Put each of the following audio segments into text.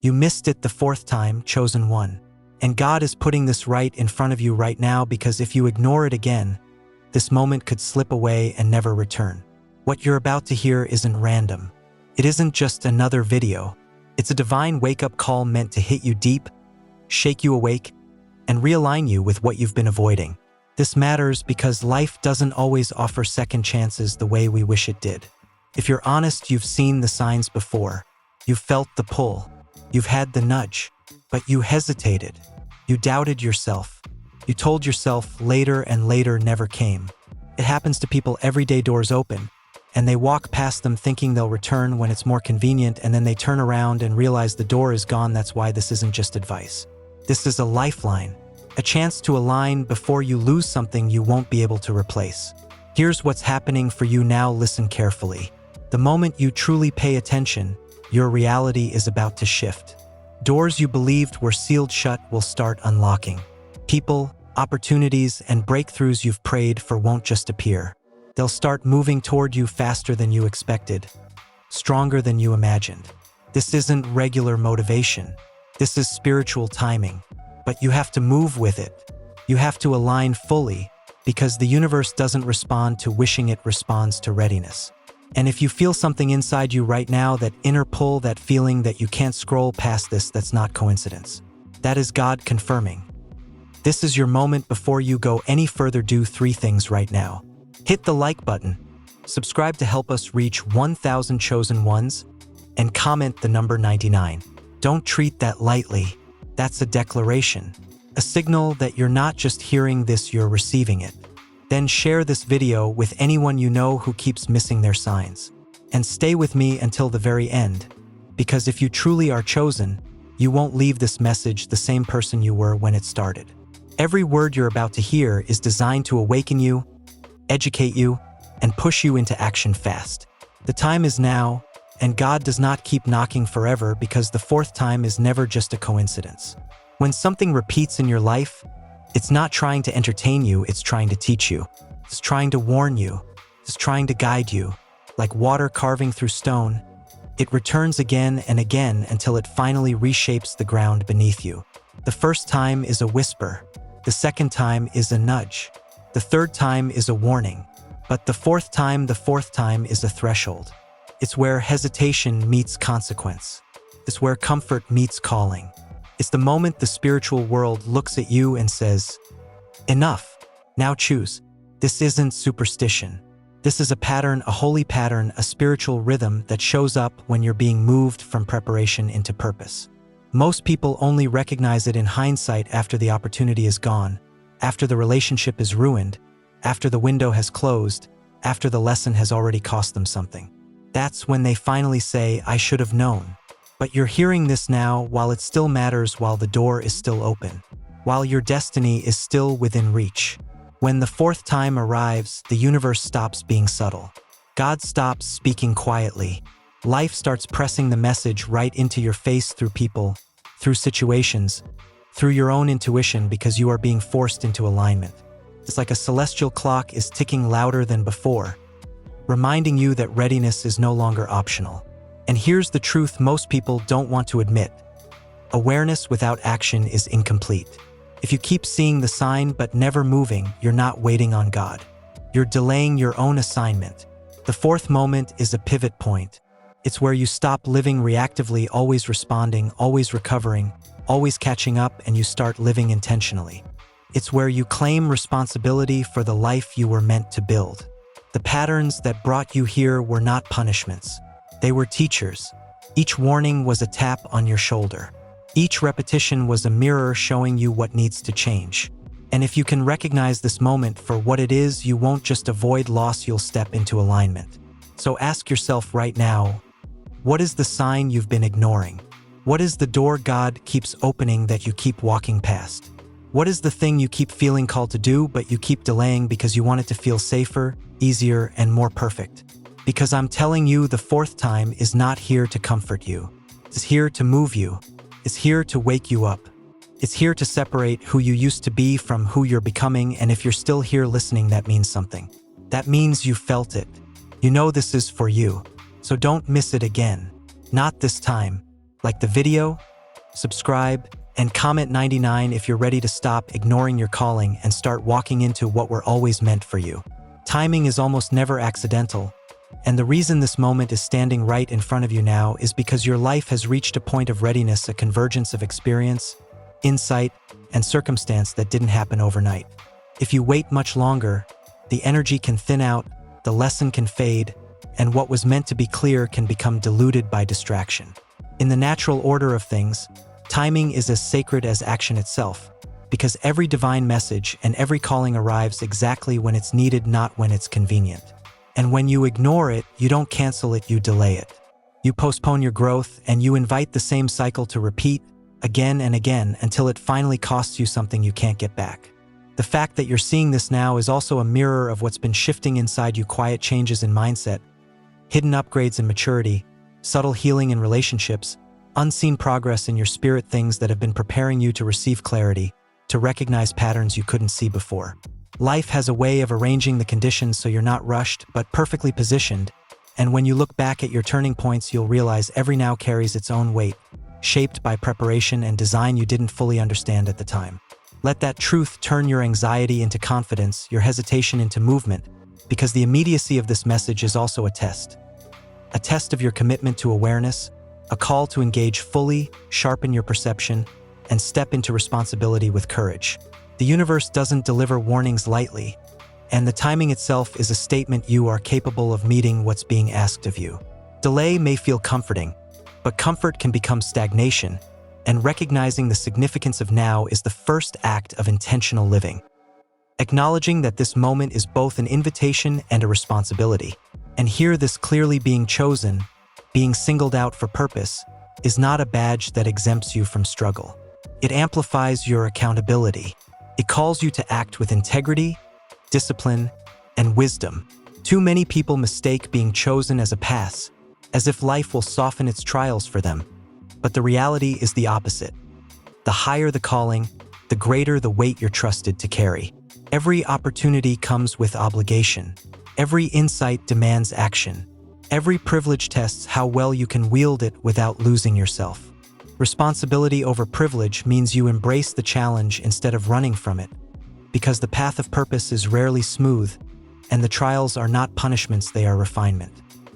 You missed it the fourth time, chosen one. And God is putting this right in front of you right now, because if you ignore it again, this moment could slip away and never return. What you're about to hear isn't random. It isn't just another video. It's a divine wake-up call meant to hit you deep, shake you awake, and realign you with what you've been avoiding. This matters because life doesn't always offer second chances the way we wish it did. If you're honest, you've seen the signs before. You've felt the pull. You've had the nudge. But you hesitated. You doubted yourself. You told yourself later, and later never came. It happens to people every day. Doors open, and they walk past them thinking they'll return when it's more convenient, and then they turn around and realize the door is gone. That's why this isn't just advice. This is a lifeline, a chance to align before you lose something you won't be able to replace. Here's what's happening for you now. Listen carefully. The moment you truly pay attention, your reality is about to shift. Doors you believed were sealed shut will start unlocking. People, opportunities, and breakthroughs you've prayed for won't just appear. They'll start moving toward you faster than you expected, stronger than you imagined. This isn't regular motivation. This is spiritual timing. But you have to move with it. You have to align fully, because the universe doesn't respond to wishing, it responds to readiness. And if you feel something inside you right now, that inner pull, that feeling that you can't scroll past this, that's not coincidence. That is God confirming. This is your moment. Before you go any further, do 3 things right now. Hit the like button, subscribe to help us reach 1,000 chosen ones, and comment the number 99. Don't treat that lightly. That's a declaration, a signal that you're not just hearing this, you're receiving it. Then share this video with anyone you know who keeps missing their signs. And stay with me until the very end, because if you truly are chosen, you won't leave this message the same person you were when it started. Every word you're about to hear is designed to awaken you, educate you, and push you into action fast. The time is now, and God does not keep knocking forever, because the 4th time is never just a coincidence. When something repeats in your life, it's not trying to entertain you, it's trying to teach you. It's trying to warn you. It's trying to guide you. Like water carving through stone, it returns again and again until it finally reshapes the ground beneath you. The 1st time is a whisper. The 2nd time is a nudge. The 3rd time is a warning. But the 4th time is a threshold. It's where hesitation meets consequence. It's where comfort meets calling. It's the moment the spiritual world looks at you and says, "Enough, now choose." This isn't superstition. This is a pattern, a holy pattern, a spiritual rhythm that shows up when you're being moved from preparation into purpose. Most people only recognize it in hindsight, after the opportunity is gone, after the relationship is ruined, after the window has closed, after the lesson has already cost them something. That's when they finally say, "I should have known." But you're hearing this now while it still matters, while the door is still open, while your destiny is still within reach. When the 4th time arrives, the universe stops being subtle. God stops speaking quietly. Life starts pressing the message right into your face, through people, through situations, through your own intuition, because you are being forced into alignment. It's like a celestial clock is ticking louder than before, reminding you that readiness is no longer optional. And here's the truth most people don't want to admit. Awareness without action is incomplete. If you keep seeing the sign but never moving, you're not waiting on God. You're delaying your own assignment. The 4th moment is a pivot point. It's where you stop living reactively, always responding, always recovering, always catching up, and you start living intentionally. It's where you claim responsibility for the life you were meant to build. The patterns that brought you here were not punishments. They were teachers. Each warning was a tap on your shoulder. Each repetition was a mirror showing you what needs to change. And if you can recognize this moment for what it is, you won't just avoid loss, you'll step into alignment. So ask yourself right now, what is the sign you've been ignoring? What is the door God keeps opening that you keep walking past? What is the thing you keep feeling called to do but you keep delaying because you want it to feel safer, easier, and more perfect? Because I'm telling you, the 4th time is not here to comfort you. It's here to move you. It's here to wake you up. It's here to separate who you used to be from who you're becoming. And if you're still here listening, that means something. That means you felt it. You know this is for you. So don't miss it again. Not this time. Like the video, subscribe, and comment 99 if you're ready to stop ignoring your calling and start walking into what were always meant for you. Timing is almost never accidental, and the reason this moment is standing right in front of you now is because your life has reached a point of readiness, a convergence of experience, insight, and circumstance that didn't happen overnight. If you wait much longer, the energy can thin out, the lesson can fade, and what was meant to be clear can become diluted by distraction. In the natural order of things, timing is as sacred as action itself, because every divine message and every calling arrives exactly when it's needed, not when it's convenient. And when you ignore it, you don't cancel it, you delay it. You postpone your growth, and you invite the same cycle to repeat again and again until it finally costs you something you can't get back. The fact that you're seeing this now is also a mirror of what's been shifting inside you: quiet changes in mindset, hidden upgrades in maturity, subtle healing in relationships, unseen progress in your spirit, things that have been preparing you to receive clarity, to recognize patterns you couldn't see before. Life has a way of arranging the conditions so you're not rushed, but perfectly positioned, and when you look back at your turning points, you'll realize every now carries its own weight, shaped by preparation and design you didn't fully understand at the time. Let that truth turn your anxiety into confidence, your hesitation into movement, because the immediacy of this message is also a test of your commitment to awareness, a call to engage fully, sharpen your perception, and step into responsibility with courage. The universe doesn't deliver warnings lightly, and the timing itself is a statement you are capable of meeting what's being asked of you. Delay may feel comforting, but comfort can become stagnation, and recognizing the significance of now is the first act of intentional living. Acknowledging that this moment is both an invitation and a responsibility, and here this clearly being chosen, being singled out for purpose, is not a badge that exempts you from struggle. It amplifies your accountability. It calls you to act with integrity, discipline, and wisdom. Too many people mistake being chosen as a pass, as if life will soften its trials for them. But the reality is the opposite. The higher the calling, the greater the weight you're trusted to carry. Every opportunity comes with obligation. Every insight demands action. Every privilege tests how well you can wield it without losing yourself. Responsibility over privilege means you embrace the challenge instead of running from it, because the path of purpose is rarely smooth, and the trials are not punishments, they are refinement.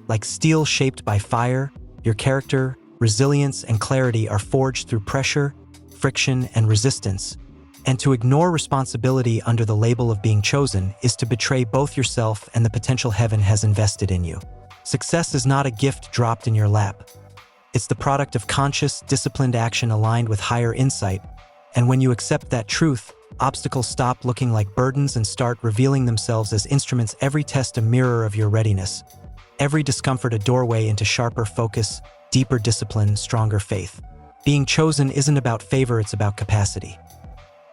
Like steel shaped by fire, your character, resilience, and clarity are forged through pressure, friction, and resistance. And to ignore responsibility under the label of being chosen is to betray both yourself and the potential heaven has invested in you. Success is not a gift dropped in your lap. It's the product of conscious, disciplined action aligned with higher insight, and when you accept that truth, obstacles stop looking like burdens and start revealing themselves as instruments. Every test a mirror of your readiness, every discomfort a doorway into sharper focus, deeper discipline, stronger faith. Being chosen isn't about favor, it's about capacity.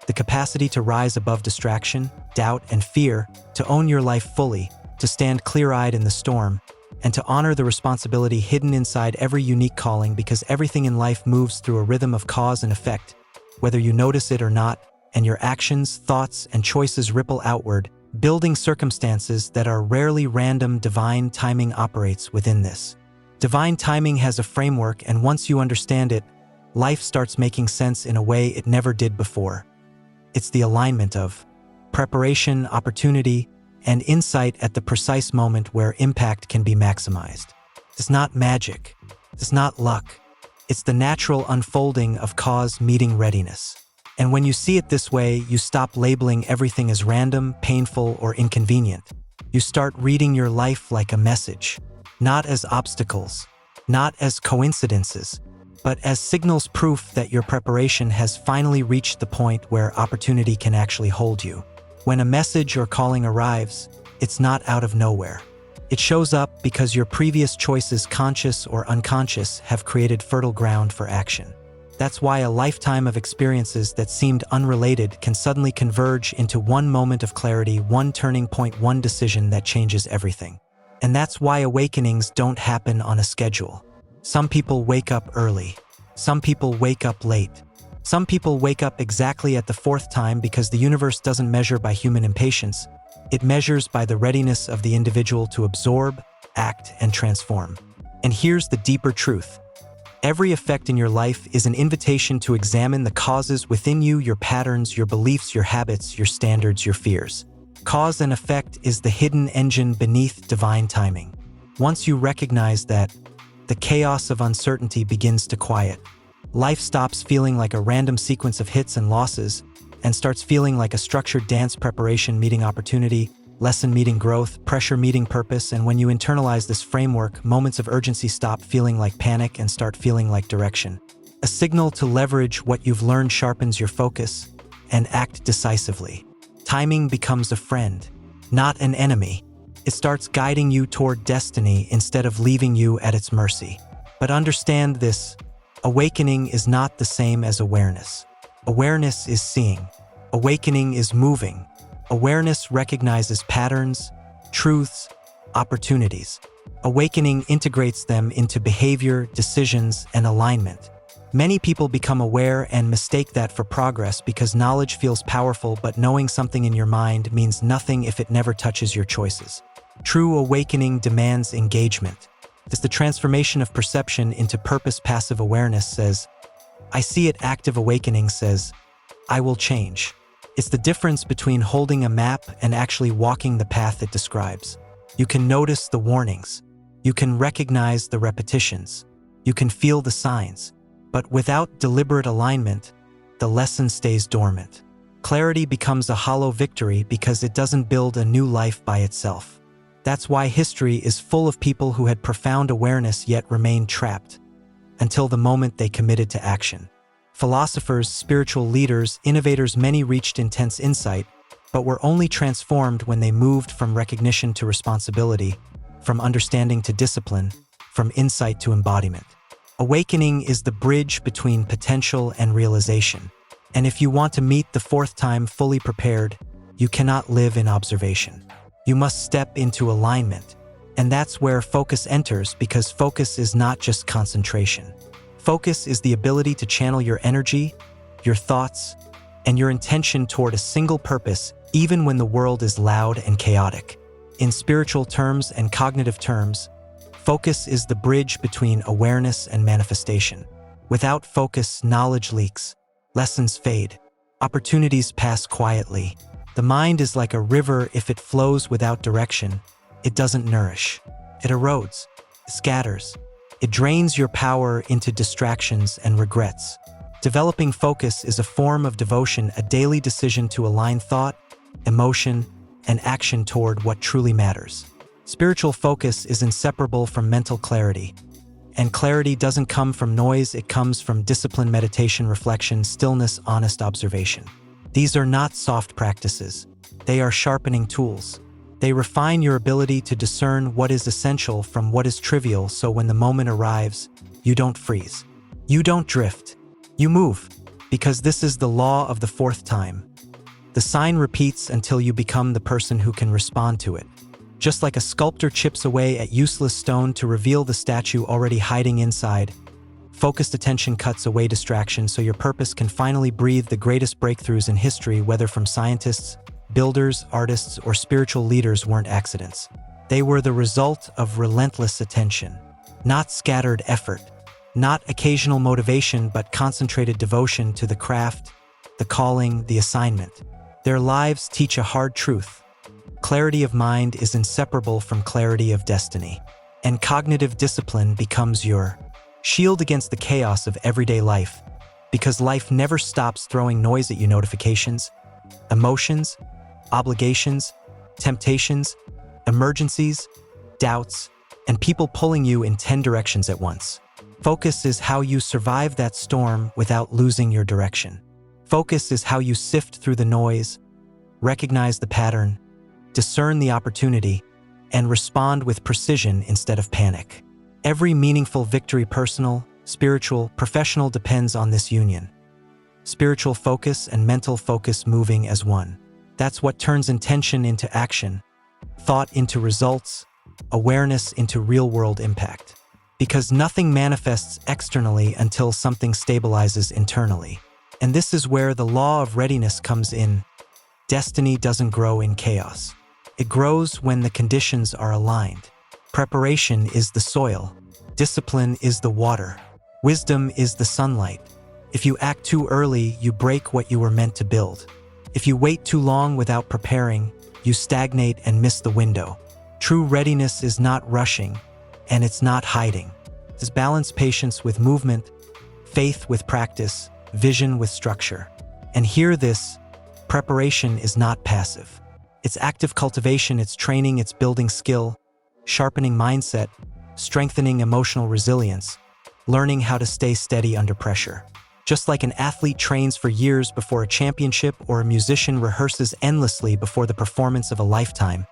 The capacity to rise above distraction, doubt, and fear, to own your life fully, to stand clear-eyed in the storm, and to honor the responsibility hidden inside every unique calling, because everything in life moves through a rhythm of cause and effect, whether you notice it or not, and your actions, thoughts, and choices ripple outward, building circumstances that are rarely random. Divine timing operates within this. Divine timing has a framework, and once you understand it, life starts making sense in a way it never did before. It's the alignment of preparation, opportunity, and insight at the precise moment where impact can be maximized. It's not magic. It's not luck. It's the natural unfolding of cause meeting readiness. And when you see it this way, you stop labeling everything as random, painful, or inconvenient. You start reading your life like a message, not as obstacles, not as coincidences, but as signals, proof that your preparation has finally reached the point where opportunity can actually hold you. When a message or calling arrives, it's not out of nowhere. It shows up because your previous choices, conscious or unconscious, have created fertile ground for action. That's why a lifetime of experiences that seemed unrelated can suddenly converge into one moment of clarity, one turning point, one decision that changes everything. And that's why awakenings don't happen on a schedule. Some people wake up early. Some people wake up late. Some people wake up exactly at the fourth time, because the universe doesn't measure by human impatience. It measures by the readiness of the individual to absorb, act, and transform. And here's the deeper truth. Every effect in your life is an invitation to examine the causes within you, your patterns, your beliefs, your habits, your standards, your fears. Cause and effect is the hidden engine beneath divine timing. Once you recognize that, the chaos of uncertainty begins to quiet. Life stops feeling like a random sequence of hits and losses and starts feeling like a structured dance: preparation meeting opportunity, lesson meeting growth, pressure meeting purpose. And when you internalize this framework, moments of urgency stop feeling like panic and start feeling like direction. A signal to leverage what you've learned sharpens your focus and act decisively. Timing becomes a friend, not an enemy. It starts guiding you toward destiny instead of leaving you at its mercy. But understand this: awakening is not the same as awareness. Awareness is seeing. Awakening is moving. Awareness recognizes patterns, truths, opportunities. Awakening integrates them into behavior, decisions, and alignment. Many people become aware and mistake that for progress because knowledge feels powerful, but knowing something in your mind means nothing if it never touches your choices. True awakening demands engagement. It's the transformation of perception into purpose. Passive awareness says, "I see it." Active awakening says, "I will change." It's the difference between holding a map and actually walking the path it describes. You can notice the warnings. You can recognize the repetitions. You can feel the signs. But without deliberate alignment, the lesson stays dormant. Clarity becomes a hollow victory because it doesn't build a new life by itself. That's why history is full of people who had profound awareness yet remained trapped until the moment they committed to action. Philosophers, spiritual leaders, innovators, many reached intense insight, but were only transformed when they moved from recognition to responsibility, from understanding to discipline, from insight to embodiment. Awakening is the bridge between potential and realization. And if you want to meet the fourth time fully prepared, you cannot live in observation. You must step into alignment. And that's where focus enters, because focus is not just concentration. Focus is the ability to channel your energy, your thoughts, and your intention toward a single purpose, even when the world is loud and chaotic. In spiritual terms and cognitive terms, focus is the bridge between awareness and manifestation. Without focus, knowledge leaks, lessons fade, opportunities pass quietly. The mind is like a river. If it flows without direction, it doesn't nourish. It erodes, scatters. It drains your power into distractions and regrets. Developing focus is a form of devotion, a daily decision to align thought, emotion, and action toward what truly matters. Spiritual focus is inseparable from mental clarity. And clarity doesn't come from noise, it comes from discipline, meditation, reflection, stillness, honest observation. These are not soft practices. They are sharpening tools. They refine your ability to discern what is essential from what is trivial, so when the moment arrives, you don't freeze. You don't drift. You move, because this is the law of the fourth time. The sign repeats until you become the person who can respond to it. Just like a sculptor chips away at useless stone to reveal the statue already hiding inside, focused attention cuts away distraction so your purpose can finally breathe. The greatest breakthroughs in history, whether from scientists, builders, artists, or spiritual leaders, weren't accidents. They were the result of relentless attention, not scattered effort, not occasional motivation, but concentrated devotion to the craft, the calling, the assignment. Their lives teach a hard truth. Clarity of mind is inseparable from clarity of destiny, and cognitive discipline becomes your shield against the chaos of everyday life, because life never stops throwing noise at you: notifications, emotions, obligations, temptations, emergencies, doubts, and people pulling you in 10 directions at once. Focus is how you survive that storm without losing your direction. Focus is how you sift through the noise, recognize the pattern, discern the opportunity, and respond with precision instead of panic. Every meaningful victory, personal, spiritual, professional, depends on this union. Spiritual focus and mental focus moving as one. That's what turns intention into action, thought into results, awareness into real-world impact. Because nothing manifests externally until something stabilizes internally. And this is where the law of readiness comes in. Destiny doesn't grow in chaos. It grows when the conditions are aligned. Preparation is the soil. Discipline is the water. Wisdom is the sunlight. If you act too early, you break what you were meant to build. If you wait too long without preparing, you stagnate and miss the window. True readiness is not rushing, and it's not hiding. It's balance patience with movement, faith with practice, vision with structure. And hear this, preparation is not passive. It's active cultivation, it's training, it's building skill, sharpening mindset, strengthening emotional resilience, learning how to stay steady under pressure. Just like an athlete trains for years before a championship or a musician rehearses endlessly before the performance of a lifetime,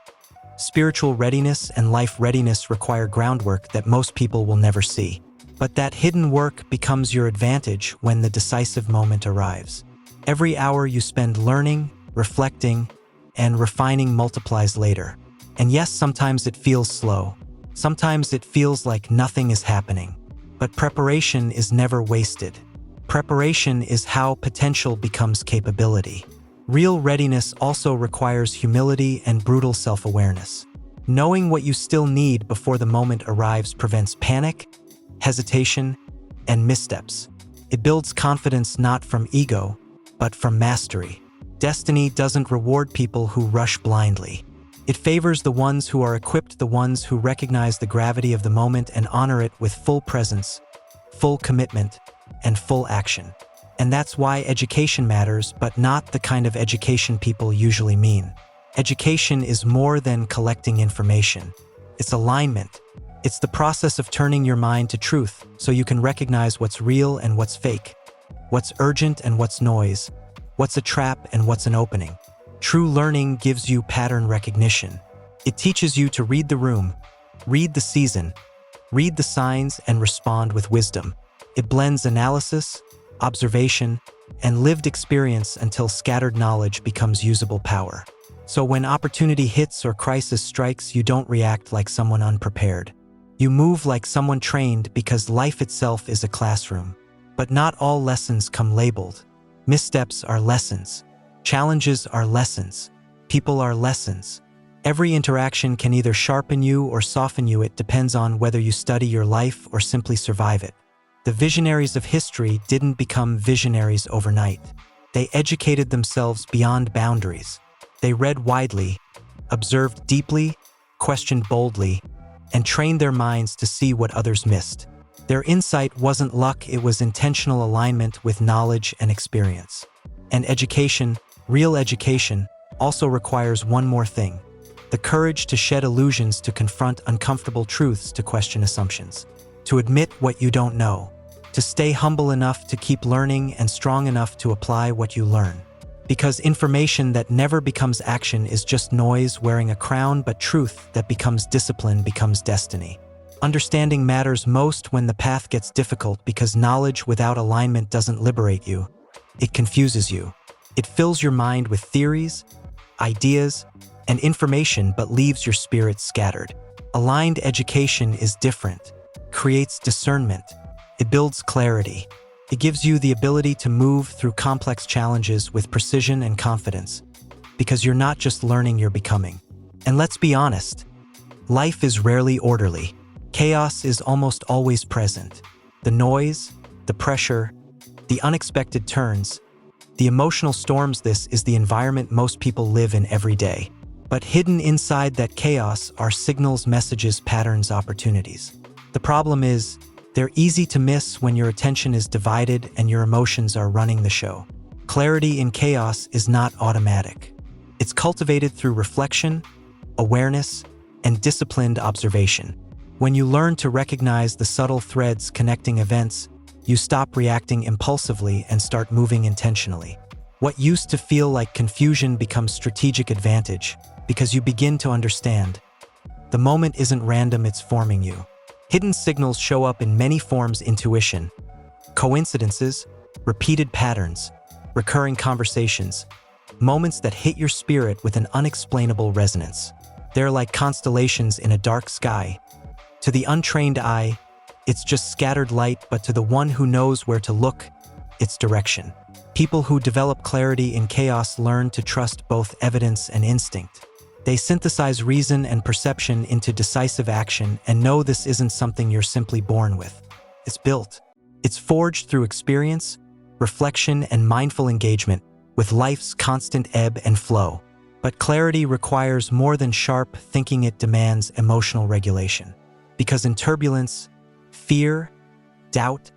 spiritual readiness and life readiness require groundwork that most people will never see. But that hidden work becomes your advantage when the decisive moment arrives. Every hour you spend learning, reflecting, and refining multiplies later. And yes, sometimes it feels slow. Sometimes it feels like nothing is happening. But preparation is never wasted. Preparation is how potential becomes capability. Real readiness also requires humility and brutal self-awareness. Knowing what you still need before the moment arrives prevents panic, hesitation, and missteps. It builds confidence not from ego, but from mastery. Destiny doesn't reward people who rush blindly. It favors the ones who are equipped, the ones who recognize the gravity of the moment and honor it with full presence, full commitment, and full action. And that's why education matters, but not the kind of education people usually mean. Education is more than collecting information. It's alignment. It's the process of turning your mind to truth so you can recognize what's real and what's fake, what's urgent and what's noise, what's a trap and what's an opening. True learning gives you pattern recognition. It teaches you to read the room, read the season, read the signs, and respond with wisdom. It blends analysis, observation, and lived experience until scattered knowledge becomes usable power. So when opportunity hits or crisis strikes, you don't react like someone unprepared. You move like someone trained because life itself is a classroom. But not all lessons come labeled. Missteps are lessons. Challenges are lessons. People are lessons. Every interaction can either sharpen you or soften you. It depends on whether you study your life or simply survive it. The visionaries of history didn't become visionaries overnight. They educated themselves beyond boundaries. They read widely, observed deeply, questioned boldly, and trained their minds to see what others missed. Their insight wasn't luck, it was intentional alignment with knowledge and experience. And education, real education, also requires one more thing: the courage to shed illusions, to confront uncomfortable truths, to question assumptions, to admit what you don't know, to stay humble enough to keep learning and strong enough to apply what you learn. Because information that never becomes action is just noise wearing a crown, but truth that becomes discipline becomes destiny. Understanding matters most when the path gets difficult, because knowledge without alignment doesn't liberate you. It confuses you. It fills your mind with theories, ideas, and information, but leaves your spirit scattered. Aligned education is different. It creates discernment. It builds clarity. It gives you the ability to move through complex challenges with precision and confidence, because you're not just learning, you're becoming. And let's be honest, life is rarely orderly. Chaos is almost always present. The noise, the pressure, the unexpected turns, the emotional storms. This is the environment most people live in every day. But hidden inside that chaos are signals, messages, patterns, opportunities. The problem is, they're easy to miss when your attention is divided and your emotions are running the show. Clarity in chaos is not automatic. It's cultivated through reflection, awareness, and disciplined observation. When you learn to recognize the subtle threads connecting events, you stop reacting impulsively and start moving intentionally. What used to feel like confusion becomes strategic advantage because you begin to understand. The moment isn't random, it's forming you. Hidden signals show up in many forms: intuition, coincidences, repeated patterns, recurring conversations, moments that hit your spirit with an unexplainable resonance. They're like constellations in a dark sky. To the untrained eye, it's just scattered light, but to the one who knows where to look, it's direction. People who develop clarity in chaos learn to trust both evidence and instinct. They synthesize reason and perception into decisive action and know this isn't something you're simply born with. It's built. It's forged through experience, reflection, and mindful engagement with life's constant ebb and flow. But clarity requires more than sharp thinking. It demands emotional regulation. Because in turbulence, fear, doubt,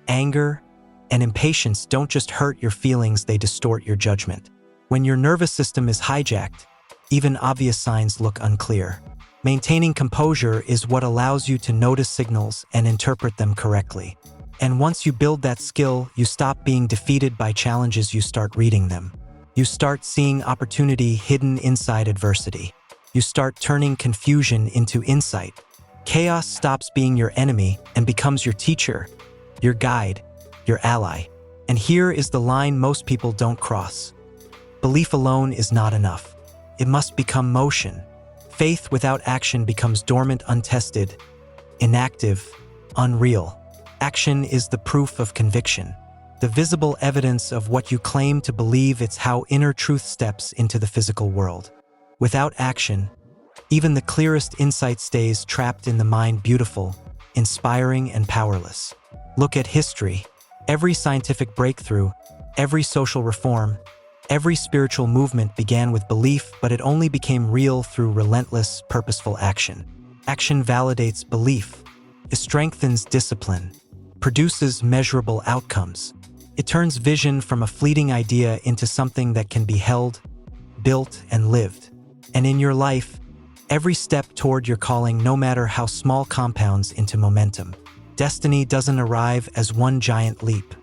anger, and impatience don't just hurt your feelings, they distort your judgment. When your nervous system is hijacked, even obvious signs look unclear. Maintaining composure is what allows you to notice signals and interpret them correctly. And once you build that skill, you stop being defeated by challenges, you start reading them. You start seeing opportunity hidden inside adversity. You start turning confusion into insight. Chaos stops being your enemy and becomes your teacher, your guide, your ally. And here is the line most people don't cross. Belief alone is not enough. It must become motion. Faith without action becomes dormant, untested, inactive, unreal. Action is the proof of conviction, the visible evidence of what you claim to believe. It's how inner truth steps into the physical world. Without action, even the clearest insight stays trapped in the mind, beautiful, inspiring, and powerless. Look at history. Every scientific breakthrough, every social reform, every spiritual movement began with belief, but it only became real through relentless, purposeful action. Action validates belief. It strengthens discipline, produces measurable outcomes. It turns vision from a fleeting idea into something that can be held, built, and lived. And in your life, every step toward your calling, no matter how small, compounds into momentum. Destiny doesn't arrive as one giant leap.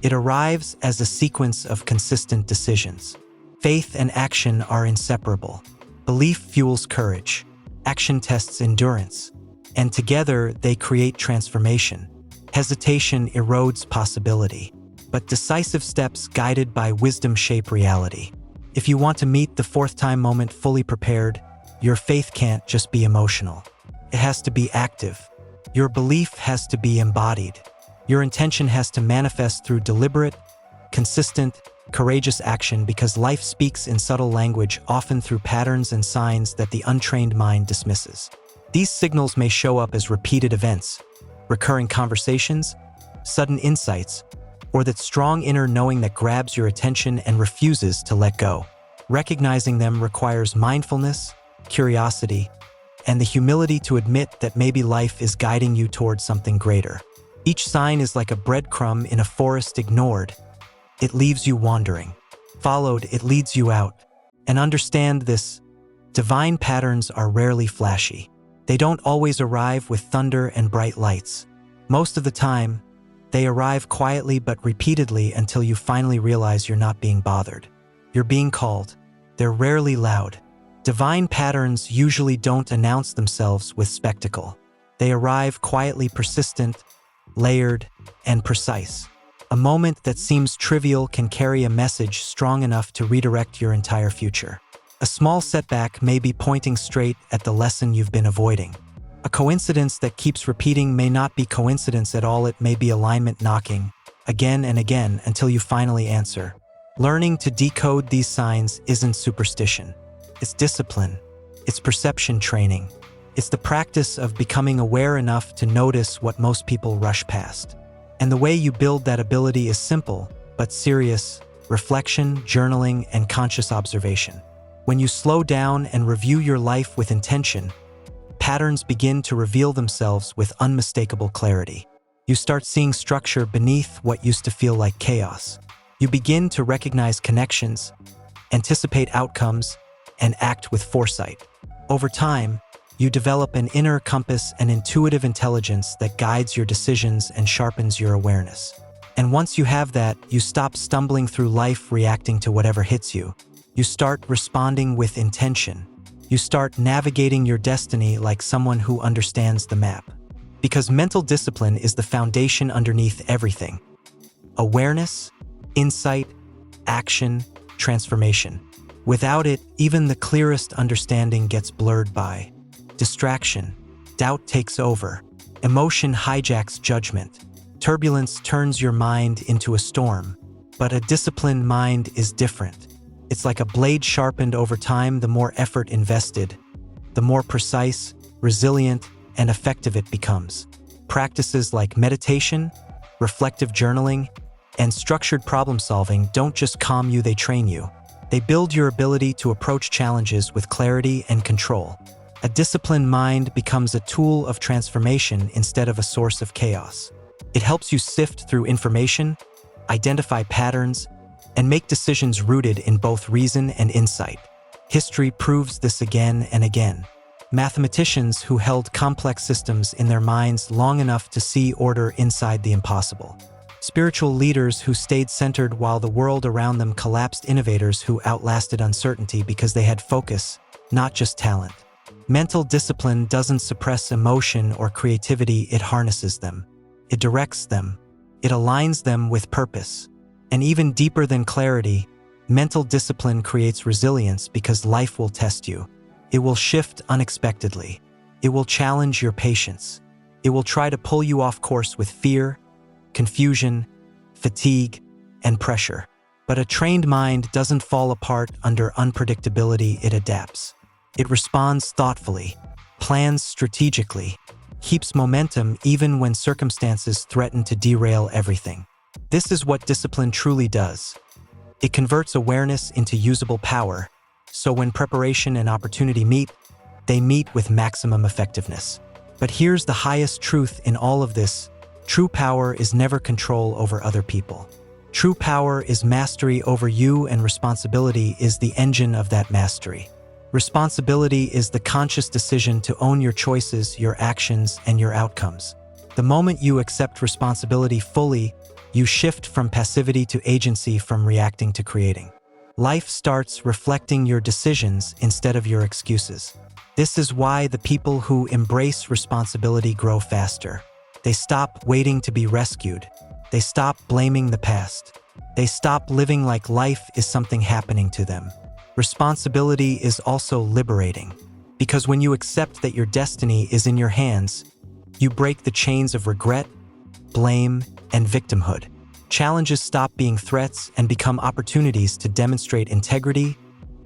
It arrives as a sequence of consistent decisions. Faith and action are inseparable. Belief fuels courage. Action tests endurance. And together, they create transformation. Hesitation erodes possibility. But decisive steps guided by wisdom shape reality. If you want to meet the fourth time moment fully prepared, your faith can't just be emotional. It has to be active. Your belief has to be embodied. Your intention has to manifest through deliberate, consistent, courageous action, because life speaks in subtle language, often through patterns and signs that the untrained mind dismisses. These signals may show up as repeated events, recurring conversations, sudden insights, or that strong inner knowing that grabs your attention and refuses to let go. Recognizing them requires mindfulness, curiosity, and the humility to admit that maybe life is guiding you towards something greater. Each sign is like a breadcrumb in a forest. Ignored, it leaves you wandering. Followed, it leads you out. And understand this: divine patterns are rarely flashy. They don't always arrive with thunder and bright lights. Most of the time, they arrive quietly but repeatedly until you finally realize you're not being bothered. You're being called. They're rarely loud. Divine patterns usually don't announce themselves with spectacle. They arrive quietly, persistent, layered, and precise. A moment that seems trivial can carry a message strong enough to redirect your entire future. A small setback may be pointing straight at the lesson you've been avoiding. A coincidence that keeps repeating may not be coincidence at all. It may be alignment knocking again and again until you finally answer. Learning to decode these signs isn't superstition. It's discipline. It's perception training. It's the practice of becoming aware enough to notice what most people rush past. And the way you build that ability is simple, but serious: reflection, journaling, and conscious observation. When you slow down and review your life with intention, patterns begin to reveal themselves with unmistakable clarity. You start seeing structure beneath what used to feel like chaos. You begin to recognize connections, anticipate outcomes, and act with foresight. Over time, you develop an inner compass, an intuitive intelligence that guides your decisions and sharpens your awareness. And once you have that, you stop stumbling through life reacting to whatever hits you. You start responding with intention. You start navigating your destiny like someone who understands the map. Because mental discipline is the foundation underneath everything. Awareness, insight, action, transformation. Without it, even the clearest understanding gets blurred by distraction. Doubt takes over. Emotion hijacks judgment. Turbulence turns your mind into a storm. But a disciplined mind is different. It's like a blade sharpened over time. The more effort invested, the more precise, resilient, and effective it becomes. Practices like meditation, reflective journaling, and structured problem solving don't just calm you, they train you. They build your ability to approach challenges with clarity and control. A disciplined mind becomes a tool of transformation instead of a source of chaos. It helps you sift through information, identify patterns, and make decisions rooted in both reason and insight. History proves this again and again. Mathematicians who held complex systems in their minds long enough to see order inside the impossible. Spiritual leaders who stayed centered while the world around them collapsed. Innovators who outlasted uncertainty because they had focus, not just talent. Mental discipline doesn't suppress emotion or creativity, it harnesses them. It directs them. It aligns them with purpose. And even deeper than clarity, mental discipline creates resilience because life will test you. It will shift unexpectedly. It will challenge your patience. It will try to pull you off course with fear, confusion, fatigue, and pressure. But a trained mind doesn't fall apart under unpredictability, it adapts. It responds thoughtfully, plans strategically, keeps momentum even when circumstances threaten to derail everything. This is what discipline truly does. It converts awareness into usable power, so when preparation and opportunity meet, they meet with maximum effectiveness. But here's the highest truth in all of this: true power is never control over other people. True power is mastery over you, and responsibility is the engine of that mastery. Responsibility is the conscious decision to own your choices, your actions, and your outcomes. The moment you accept responsibility fully, you shift from passivity to agency, from reacting to creating. Life starts reflecting your decisions instead of your excuses. This is why the people who embrace responsibility grow faster. They stop waiting to be rescued. They stop blaming the past. They stop living like life is something happening to them. Responsibility is also liberating, because when you accept that your destiny is in your hands, you break the chains of regret, blame, and victimhood. Challenges stop being threats and become opportunities to demonstrate integrity,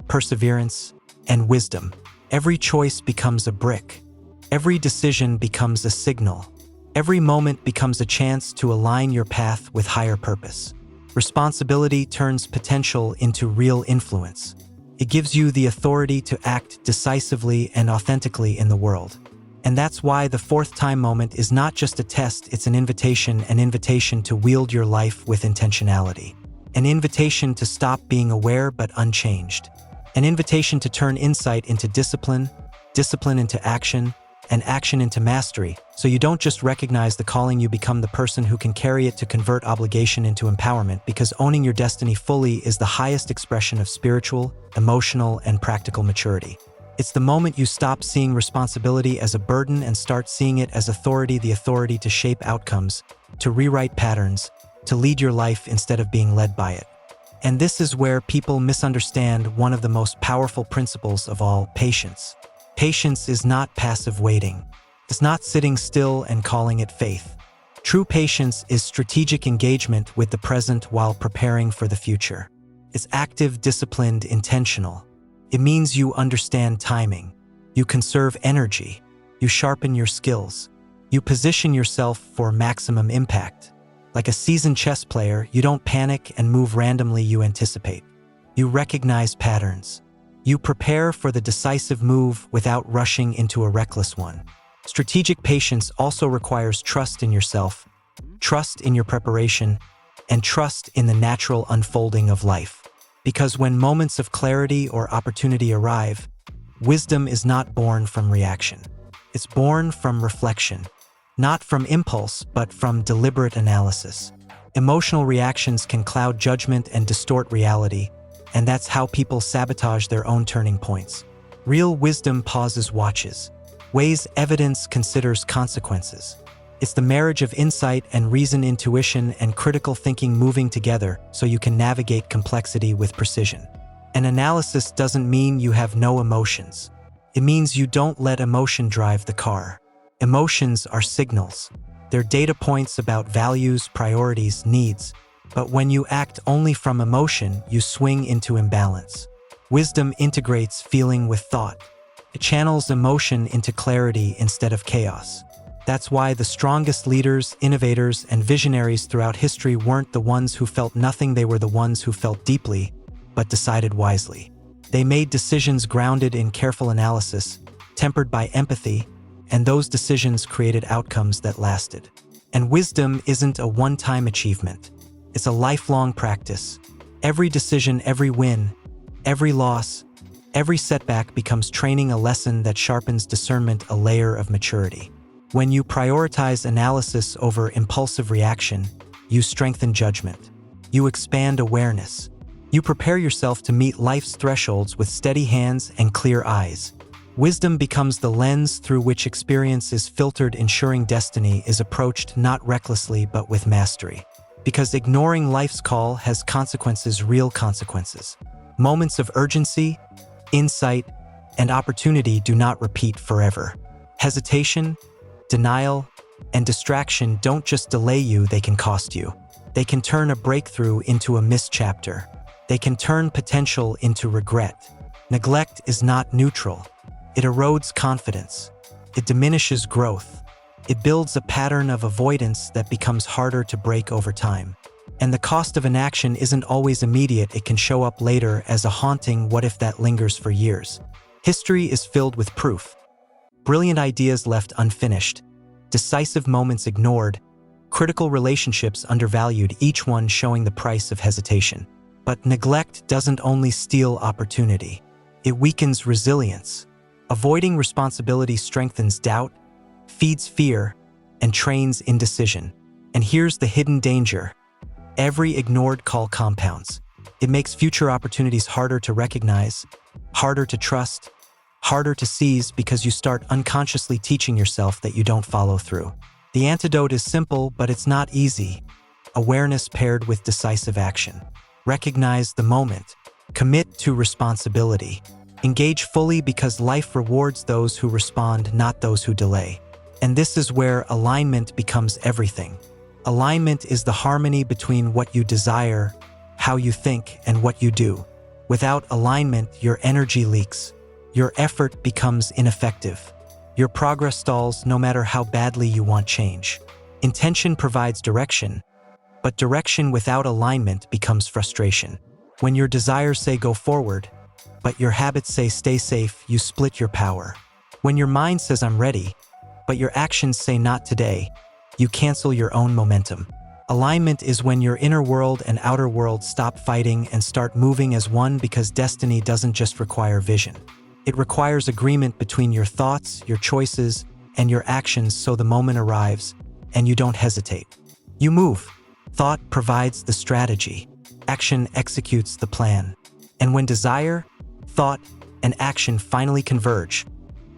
perseverance, and wisdom. Every choice becomes a brick. Every decision becomes a signal. Every moment becomes a chance to align your path with higher purpose. Responsibility turns potential into real influence. It gives you the authority to act decisively and authentically in the world. And that's why the fourth time moment is not just a test, it's an invitation to wield your life with intentionality. An invitation to stop being aware but unchanged. An invitation to turn insight into discipline, discipline into action, and action into mastery, so you don't just recognize the calling, you become the person who can carry it, to convert obligation into empowerment, because owning your destiny fully is the highest expression of spiritual, emotional, and practical maturity. It's the moment you stop seeing responsibility as a burden and start seeing it as authority, the authority to shape outcomes, to rewrite patterns, to lead your life instead of being led by it. And this is where people misunderstand one of the most powerful principles of all: patience. Patience is not passive waiting. It's not sitting still and calling it faith. True patience is strategic engagement with the present while preparing for the future. It's active, disciplined, intentional. It means you understand timing. You conserve energy. You sharpen your skills. You position yourself for maximum impact. Like a seasoned chess player, you don't panic and move randomly, you anticipate. You recognize patterns. You prepare for the decisive move without rushing into a reckless one. Strategic patience also requires trust in yourself, trust in your preparation, and trust in the natural unfolding of life. Because when moments of clarity or opportunity arrive, wisdom is not born from reaction. It's born from reflection, not from impulse, but from deliberate analysis. Emotional reactions can cloud judgment and distort reality, and that's how people sabotage their own turning points. Real wisdom pauses, watches, weighs evidence, considers consequences. It's the marriage of insight and reason, intuition and critical thinking moving together so you can navigate complexity with precision. An analysis doesn't mean you have no emotions. It means you don't let emotion drive the car. Emotions are signals. They're data points about values, priorities, needs. But when you act only from emotion, you swing into imbalance. Wisdom integrates feeling with thought. It channels emotion into clarity instead of chaos. That's why the strongest leaders, innovators, and visionaries throughout history weren't the ones who felt nothing, they were the ones who felt deeply, but decided wisely. They made decisions grounded in careful analysis, tempered by empathy, and those decisions created outcomes that lasted. And wisdom isn't a one-time achievement. It's a lifelong practice. Every decision, every win, every loss, every setback becomes training, a lesson that sharpens discernment, a layer of maturity. When you prioritize analysis over impulsive reaction, you strengthen judgment. You expand awareness. You prepare yourself to meet life's thresholds with steady hands and clear eyes. Wisdom becomes the lens through which experience is filtered, ensuring destiny is approached not recklessly but with mastery. Because ignoring life's call has consequences, real consequences. Moments of urgency, insight, and opportunity do not repeat forever. Hesitation, denial, and distraction don't just delay you, they can cost you. They can turn a breakthrough into a missed chapter. They can turn potential into regret. Neglect is not neutral. It erodes confidence. It diminishes growth. It builds a pattern of avoidance that becomes harder to break over time. And the cost of inaction isn't always immediate. It can show up later as a haunting what if that lingers for years. History is filled with proof. Brilliant ideas left unfinished, decisive moments ignored, critical relationships undervalued, each one showing the price of hesitation. But neglect doesn't only steal opportunity, it weakens resilience. Avoiding responsibility strengthens doubt, feeds fear, and trains indecision. And here's the hidden danger. Every ignored call compounds. It makes future opportunities harder to recognize, harder to trust, harder to seize, because you start unconsciously teaching yourself that you don't follow through. The antidote is simple, but it's not easy. Awareness paired with decisive action. Recognize the moment. Commit to responsibility. Engage fully, because life rewards those who respond, not those who delay. And this is where alignment becomes everything. Alignment is the harmony between what you desire, how you think, and what you do. Without alignment, your energy leaks. Your effort becomes ineffective. Your progress stalls, no matter how badly you want change. Intention provides direction, but direction without alignment becomes frustration. When your desires say go forward, but your habits say stay safe, you split your power. When your mind says I'm ready, but your actions say not today, you cancel your own momentum. Alignment is when your inner world and outer world stop fighting and start moving as one, because destiny doesn't just require vision. It requires agreement between your thoughts, your choices, and your actions, so the moment arrives and you don't hesitate. You move. Thought provides the strategy. Action executes the plan. And when desire, thought, and action finally converge,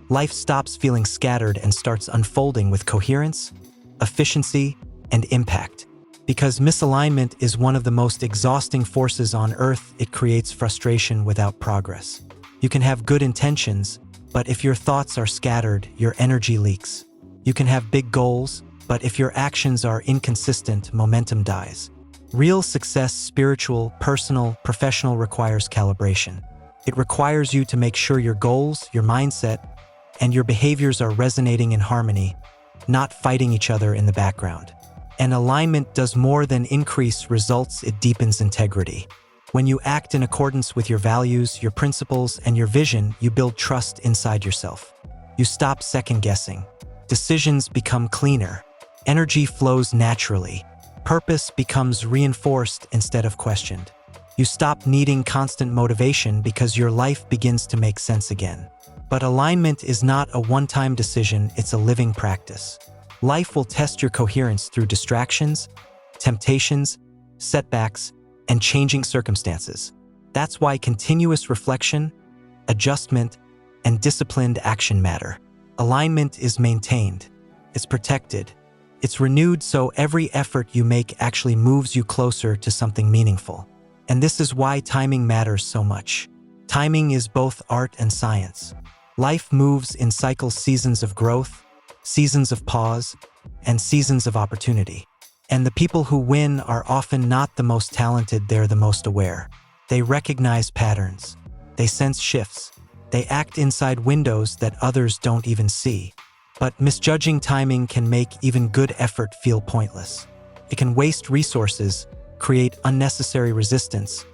life stops feeling scattered and starts unfolding with coherence, efficiency, and impact. Because misalignment is one of the most exhausting forces on earth. It creates frustration without progress. You can have good intentions, but if your thoughts are scattered, your energy leaks. You can have big goals, but if your actions are inconsistent, momentum dies. Real success, spiritual, personal, professional, requires calibration. It requires you to make sure your goals, your mindset, and your behaviors are resonating in harmony, not fighting each other in the background. And alignment does more than increase results, it deepens integrity. When you act in accordance with your values, your principles, and your vision, you build trust inside yourself. You stop second-guessing. Decisions become cleaner. Energy flows naturally. Purpose becomes reinforced instead of questioned. You stop needing constant motivation because your life begins to make sense again. But alignment is not a one-time decision, it's a living practice. Life will test your coherence through distractions, temptations, setbacks, and changing circumstances. That's why continuous reflection, adjustment, and disciplined action matter. Alignment is maintained. It's protected. It's renewed, so every effort you make actually moves you closer to something meaningful. And this is why timing matters so much. Timing is both art and science. Life moves in cycles, seasons of growth, seasons of pause, and seasons of opportunity. And the people who win are often not the most talented, they're the most aware. They recognize patterns. They sense shifts. They act inside windows that others don't even see. But misjudging timing can make even good effort feel pointless. It can waste resources, create unnecessary resistance,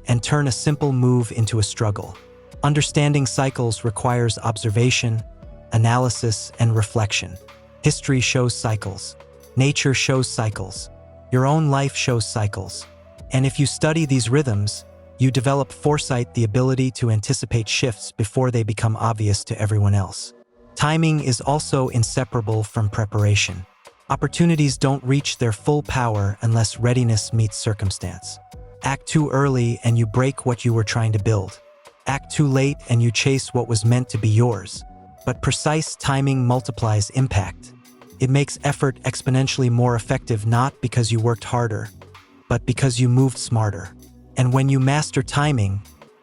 and turn a simple move into a struggle. Understanding cycles requires observation, analysis, and reflection. History shows cycles. Nature shows cycles. Your own life shows cycles. And if you study these rhythms, you develop foresight, the ability to anticipate shifts before they become obvious to everyone else. Timing is also inseparable from preparation. Opportunities don't reach their full power unless readiness meets circumstance. Act too early and you break what you were trying to build. Act too late and you chase what was meant to be yours. But precise timing multiplies impact. It makes effort exponentially more effective, not because you worked harder, but because you moved smarter. And when you master timing,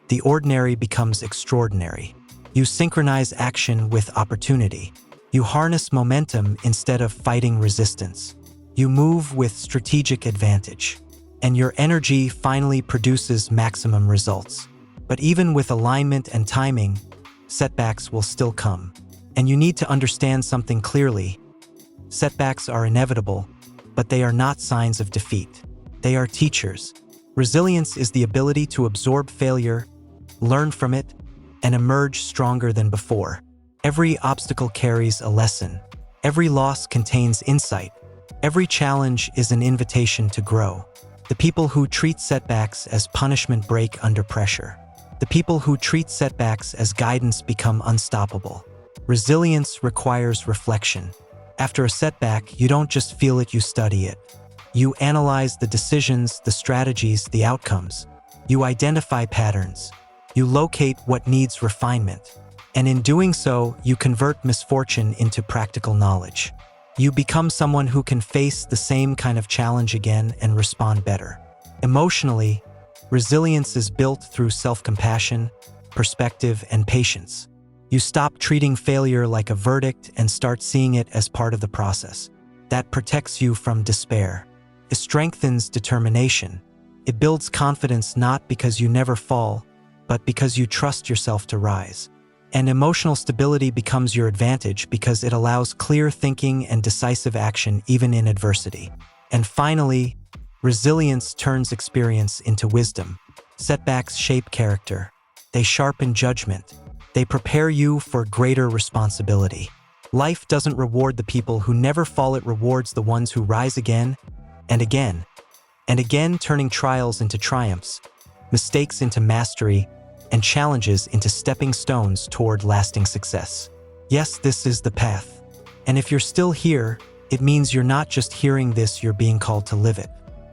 the ordinary becomes extraordinary. You synchronize action with opportunity. You harness momentum instead of fighting resistance. You move with strategic advantage. And your energy finally produces maximum results. But even with alignment and timing, setbacks will still come. And you need to understand something clearly. Setbacks are inevitable, but they are not signs of defeat. They are teachers. Resilience is the ability to absorb failure, learn from it, and emerge stronger than before. Every obstacle carries a lesson. Every loss contains insight. Every challenge is an invitation to grow. The people who treat setbacks as punishment break under pressure. The people who treat setbacks as guidance become unstoppable. Resilience requires reflection. After a setback, you don't just feel it, you study it. You analyze the decisions, the strategies, the outcomes. You identify patterns. You locate what needs refinement. And in doing so, you convert misfortune into practical knowledge. You become someone who can face the same kind of challenge again and respond better. Emotionally, resilience is built through self-compassion, perspective, and patience. You stop treating failure like a verdict and start seeing it as part of the process. That protects you from despair. It strengthens determination. It builds confidence, not because you never fall, but because you trust yourself to rise. And emotional stability becomes your advantage because it allows clear thinking and decisive action even in adversity. And finally, resilience turns experience into wisdom. Setbacks shape character. They sharpen judgment. They prepare you for greater responsibility. Life doesn't reward the people who never fall, it rewards the ones who rise again and again and again, turning trials into triumphs, mistakes into mastery, and challenges into stepping stones toward lasting success. Yes, this is the path. And if you're still here, it means you're not just hearing this, you're being called to live it.